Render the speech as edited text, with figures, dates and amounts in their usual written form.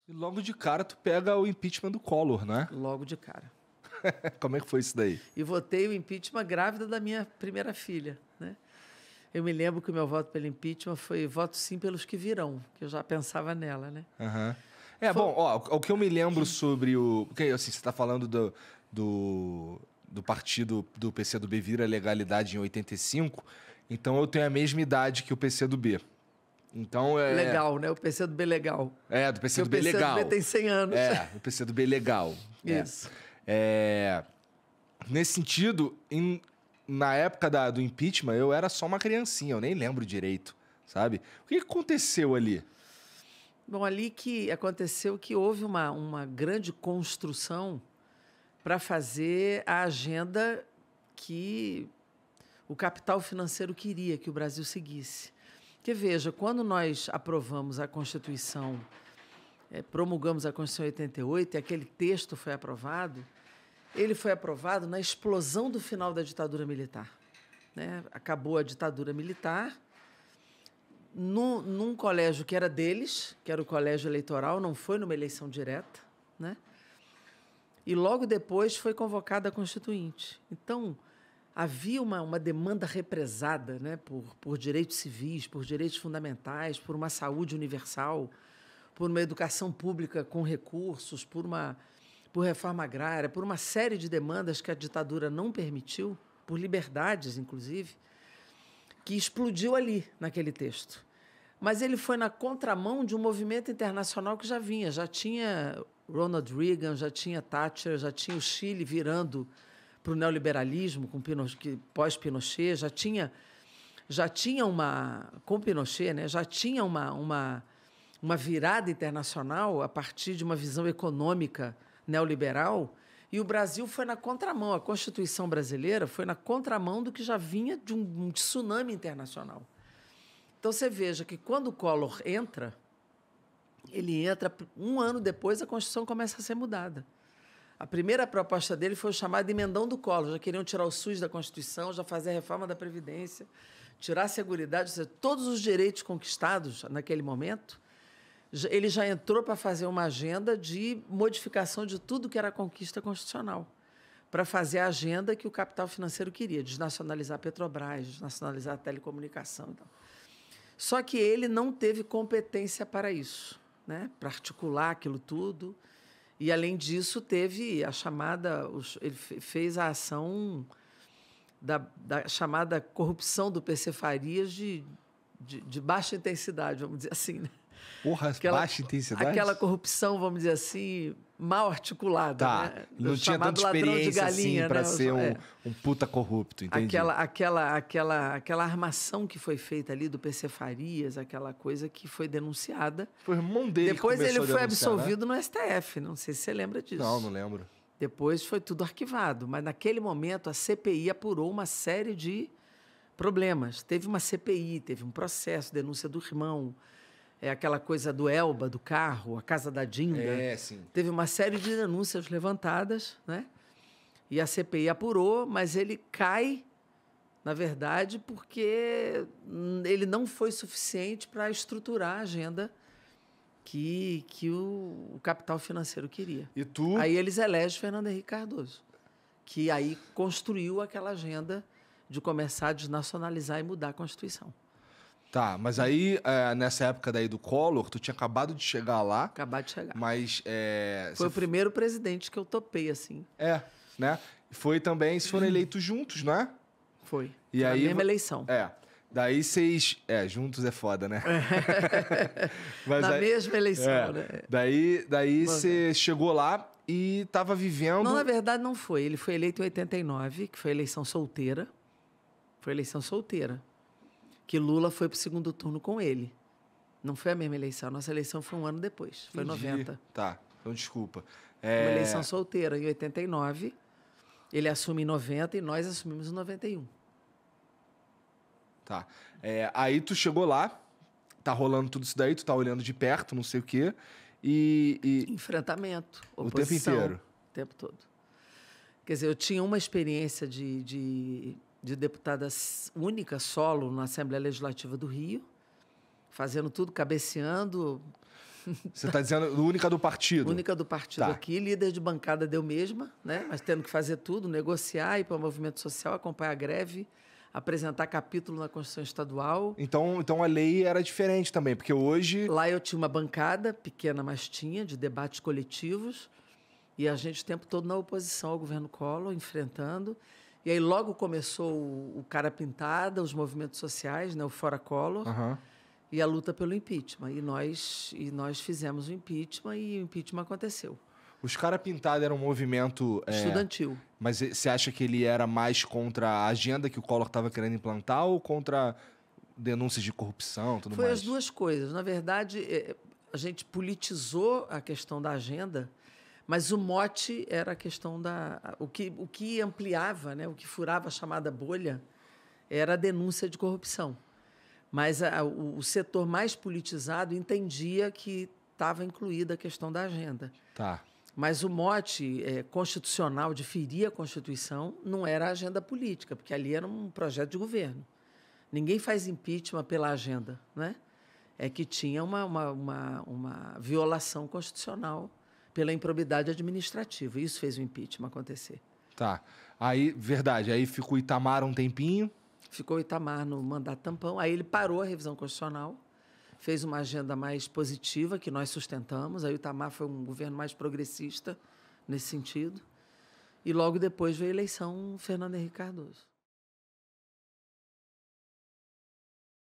E logo de cara tu pega o impeachment do Collor, né? Logo de cara. Como é que foi isso daí? E votei o impeachment grávida da minha primeira filha, né? Eu me lembro que o meu voto pelo impeachment foi voto sim pelos que virão, que eu já pensava nela, né? Uhum. Bom, ó, o que eu me lembro sobre o... Porque, assim, você tá falando do partido do PCdoB vir a legalidade em 85, então eu tenho a mesma idade que o PCdoB. Então é... Legal, né? O PCdoB legal. Do PCdoB Porque o legal. PCdoB tem 100 anos. O PCdoB legal. Isso. Nesse sentido, na época do impeachment, eu era só uma criancinha, eu nem lembro direito, sabe? O que aconteceu ali? Bom, ali que aconteceu que houve uma grande construção para fazer a agenda que o capital financeiro queria que o Brasil seguisse. Porque, veja, quando nós aprovamos a Constituição, promulgamos a Constituição em 88, e aquele texto foi aprovado, ele foi aprovado na explosão do final da ditadura militar, né? Acabou a ditadura militar, num colégio que era deles, que era o colégio eleitoral, não foi numa eleição direta, né? E logo depois foi convocada a Constituinte. Então, havia uma demanda represada, né, por direitos civis, por direitos fundamentais, por uma saúde universal, por uma educação pública com recursos, por reforma agrária, por uma série de demandas que a ditadura não permitiu, por liberdades, inclusive, que explodiu ali, naquele texto. Mas ele foi na contramão de um movimento internacional que já tinha Ronald Reagan, já tinha Thatcher, já tinha o Chile virando para o neoliberalismo com pós-Pinochet, já tinha com Pinochet, né, já tinha uma virada internacional a partir de uma visão econômica neoliberal, e o Brasil foi na contramão, a Constituição brasileira foi na contramão do que já vinha de um tsunami internacional. Então, você veja que quando o Collor entra, ele entra, um ano depois a Constituição começa a ser mudada. A primeira proposta dele foi o chamado emendão do Collor, já queriam tirar o SUS da Constituição, já fazer a reforma da Previdência, tirar a Seguridade, ou seja, todos os direitos conquistados naquele momento, ele já entrou para fazer uma agenda de modificação de tudo que era conquista constitucional, para fazer a agenda que o capital financeiro queria, desnacionalizar a Petrobras, desnacionalizar a telecomunicação. Então. Só que ele não teve competência para isso, né? Para articular aquilo tudo. E, além disso, teve a chamada... Ele fez a ação da chamada corrupção do PC Farias de baixa intensidade, vamos dizer assim, né? Porra, baixa intensidade? Aquela corrupção, vamos dizer assim, mal articulada. Tá, né? Não tinha tanta experiência galinha, assim para né? ser um puta corrupto, entendi. Aquela armação que foi feita ali do PC Farias, aquela coisa que foi denunciada. Foi o irmão dele Depois que ele foi absolvido, né? no STF, não sei se você lembra disso. Não lembro. Depois foi tudo arquivado, mas naquele momento a CPI apurou uma série de problemas. Teve uma CPI, teve um processo, denúncia do irmão, aquela coisa do Elba, do carro, a casa da Dinda. Sim. Teve uma série de denúncias levantadas, né? E a CPI apurou, mas ele cai, na verdade, porque ele não foi suficiente para estruturar a agenda que o capital financeiro queria. E tu? Aí eles elegem Fernando Henrique Cardoso, que aí construiu aquela agenda de começar a desnacionalizar e mudar a Constituição. Tá, mas aí, nessa época daí do Collor, tu tinha acabado de chegar lá. Acabado de chegar. Mas... foi o primeiro presidente que eu topei, assim. Né? Foi também, eles foram eleitos juntos, não é? Foi. E na aí, mesma eleição. Daí vocês... juntos é foda, né? Mas na mesma eleição, né? Daí você chegou lá e tava vivendo... Não, na verdade não foi. Ele foi eleito em 89, que foi eleição solteira. Foi eleição solteira. Que Lula foi para o segundo turno com ele. Não foi a mesma eleição. A nossa eleição foi um ano depois. Foi em 90. Tá, então desculpa. Uma eleição solteira em 89. Ele assume em 90 e nós assumimos em 91. Tá. Aí tu chegou lá, tá rolando tudo isso daí, tu tá olhando de perto, não sei o quê. Enfrentamento, oposição. O tempo inteiro? O tempo todo. Quer dizer, eu tinha uma experiência de deputada única, solo, na Assembleia Legislativa do Rio, fazendo tudo, cabeceando, Você está dizendo única do partido? Única do partido Tá. aqui, líder de bancada deu mesma, né? Mas tendo que fazer tudo, negociar, ir para o movimento social, acompanhar a greve, apresentar capítulo na Constituição Estadual. Então a lei era diferente também, porque hoje... Lá eu tinha uma bancada, pequena, mas tinha, de debates coletivos, e a gente o tempo todo na oposição ao governo Collor, enfrentando. E aí logo começou o Cara Pintada, os movimentos sociais, né? O Fora Collor, Aham. e a luta pelo impeachment. E nós fizemos o impeachment e o impeachment aconteceu. Os Cara Pintada era um movimento... Estudantil. Mas você acha que ele era mais contra a agenda que o Collor estava querendo implantar ou contra denúncias de corrupção e tudo Foi mais? as duas coisas. Na verdade, a gente politizou a questão da agenda, mas o mote era a questão da... O que ampliava, né, o que furava a chamada bolha, era a denúncia de corrupção. Mas o setor mais politizado entendia que estava incluída a questão da agenda. Tá. Mas o mote constitucional de ferir a Constituição não era a agenda política, porque ali era um projeto de governo. Ninguém faz impeachment pela agenda, né? É que tinha uma violação constitucional pela improbidade administrativa. Isso fez o impeachment acontecer. Tá. Aí, verdade, aí ficou o Itamar um tempinho. Ficou o Itamar no mandato tampão, aí ele parou a revisão constitucional, fez uma agenda mais positiva, que nós sustentamos, aí o Itamar foi um governo mais progressista nesse sentido, e logo depois veio a eleição Fernando Henrique Cardoso.